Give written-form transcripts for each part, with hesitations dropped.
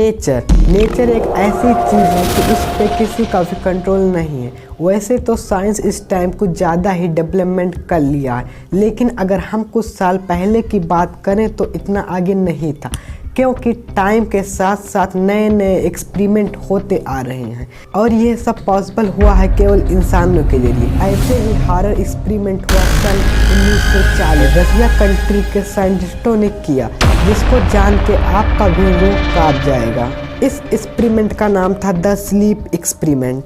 Nature एक ऐसी चीज़ है कि उस पर किसी का भी कंट्रोल नहीं है। वैसे तो साइंस इस टाइम कुछ ज़्यादा ही डेवलपमेंट कर लिया है, लेकिन अगर हम कुछ साल पहले की बात करें तो इतना आगे नहीं था, क्योंकि टाइम के साथ साथ नए नए एक्सपेरिमेंट होते आ रहे हैं और ये सब पॉसिबल हुआ है केवल इंसानों के लिए। ऐसे ही हॉरर एक्सपेरिमेंट हुआ सन 1940 रशिया कंट्री के साइंटिस्टों ने किया, जिसको जान के आपका भी रूह कांप जाएगा। इस एक्सपेरिमेंट का नाम था द स्लीप एक्सपेरिमेंट।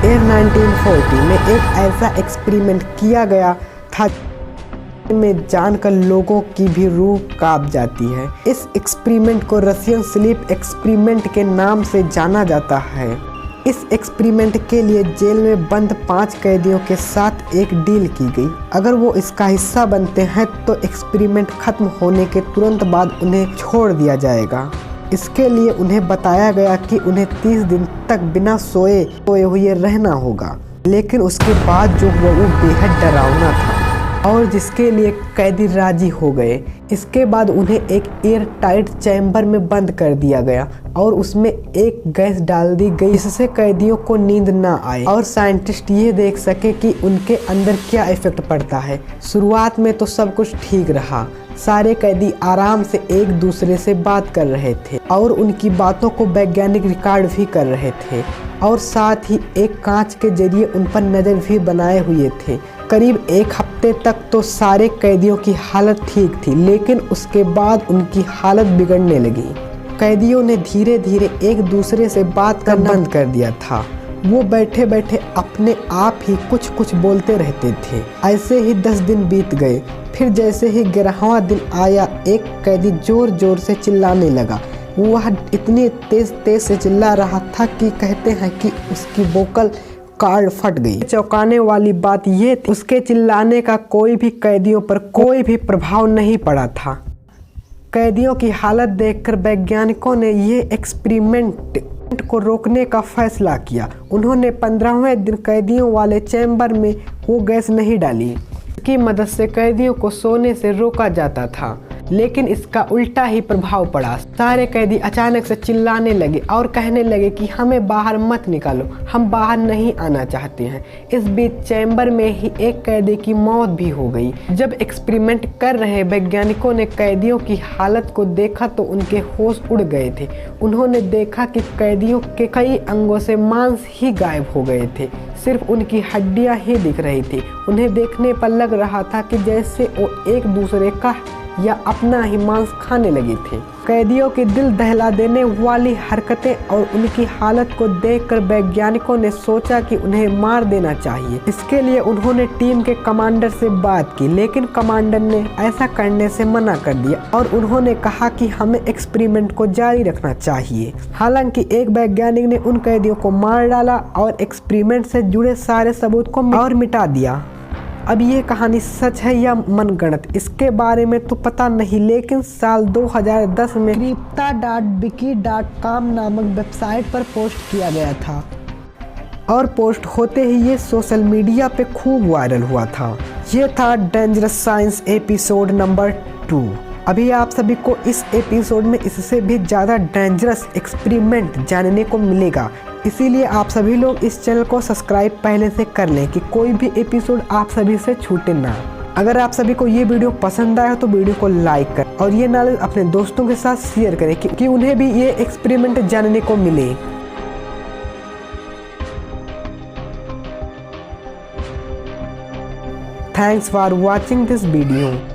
1940 में एक ऐसा एक्सपेरिमेंट किया गया था में जानकर लोगों की भी रूह कांप जाती है। इस एक्सपेरिमेंट को रशियन स्लीप एक्सपेरिमेंट के नाम से जाना जाता है। इस एक्सपेरिमेंट के लिए जेल में बंद 5 कैदियों के साथ एक डील की गई। अगर वो इसका हिस्सा बनते हैं तो एक्सपेरिमेंट खत्म होने के तुरंत बाद उन्हें छोड़ दिया जाएगा। इसके लिए उन्हें बताया गया कि उन्हें 30 दिन तक बिना सोए हुए रहना होगा, लेकिन उसके बाद जो हुआ वो बेहद डरावना था और जिसके लिए कैदी राजी हो गए। इसके बाद उन्हें एक एयर टाइट चैम्बर में बंद कर दिया गया और उसमें एक गैस डाल दी गई जिससे कैदियों को नींद ना आए और साइंटिस्ट ये देख सके कि उनके अंदर क्या इफेक्ट पड़ता है। शुरुआत में तो सब कुछ ठीक रहा, सारे कैदी आराम से एक दूसरे से बात कर रहे थे और उनकी बातों को वैज्ञानिक रिकॉर्ड भी कर रहे थे और साथ ही एक कांच के जरिए उन पर नज़र भी बनाए हुए थे। करीब 1 हफ्ते तक तो सारे कैदियों की हालत ठीक थी, लेकिन उसके बाद उनकी हालत बिगड़ने लगी। कैदियों ने धीरे धीरे एक दूसरे से बात करना बंद कर दिया था। वो बैठे बैठे अपने आप ही कुछ बोलते रहते थे। ऐसे ही 10 दिन बीत गए। फिर जैसे ही 11वां दिन आया, एक कैदी जोर जोर से चिल्लाने लगा। वह इतनी तेज से चिल्ला रहा था कि कहते हैं कि उसकी वोकल कार्ड फट गई। चौंकाने वाली बात ये थी, उसके चिल्लाने का कोई भी कैदियों पर कोई भी प्रभाव नहीं पड़ा था। कैदियों की हालत देखकर वैज्ञानिकों ने ये एक्सपेरिमेंट को रोकने का फैसला किया। उन्होंने 15वें दिन कैदियों वाले चैम्बर में वो गैस नहीं डाली। इसकी मदद से कैदियों को सोने से रोका जाता था, लेकिन इसका उल्टा ही प्रभाव पड़ा। सारे कैदी अचानक से चिल्लाने लगे और कहने लगे कि हमें बाहर मत निकालो, हम बाहर नहीं आना चाहते हैं। इस बीच चैम्बर में ही एक कैदी की मौत भी हो गई। जब एक्सपेरिमेंट कर रहे वैज्ञानिकों ने कैदियों की हालत को देखा तो उनके होश उड़ गए थे। उन्होंने देखा कि कैदियों के कई अंगों से मांस ही गायब हो गए थे, सिर्फ उनकी हड्डियां ही दिख रही थी। उन्हें देखने पर लग रहा था कि जैसे वो एक दूसरे का या अपना ही मांस खाने लगे थे। कैदियों की दिल दहला देने वाली हरकतें और उनकी हालत को देखकर वैज्ञानिकों ने सोचा कि उन्हें मार देना चाहिए। इसके लिए उन्होंने टीम के कमांडर से बात की, लेकिन कमांडर ने ऐसा करने से मना कर दिया और उन्होंने कहा कि हमें एक्सपेरिमेंट को जारी रखना चाहिए। हालांकि एक वैज्ञानिक ने उन कैदियों को मार डाला और एक्सपेरिमेंट से जुड़े सारे सबूत को और मिटा दिया। अब ये कहानी सच है या मनगढ़ंत, इसके बारे में तो पता नहीं, लेकिन साल 2010 में crypta.wiki.com नामक वेबसाइट पर पोस्ट किया गया था और पोस्ट होते ही ये सोशल मीडिया पे खूब वायरल हुआ था। ये था डेंजरस साइंस एपिसोड नंबर 2। अभी आप सभी को इस एपिसोड में इससे भी ज़्यादा डेंजरस एक्सपेरिमेंट जानने को मिलेगा, इसीलिए आप सभी लोग इस चैनल को सब्सक्राइब पहले से कर लें कि कोई भी एपिसोड आप सभी से छूटे ना। अगर आप सभी को ये वीडियो पसंद आया तो वीडियो को लाइक करें और ये नॉलेज अपने दोस्तों के साथ शेयर करें कि उन्हें भी ये एक्सपेरिमेंट जानने को मिले। Thanks for watching this video.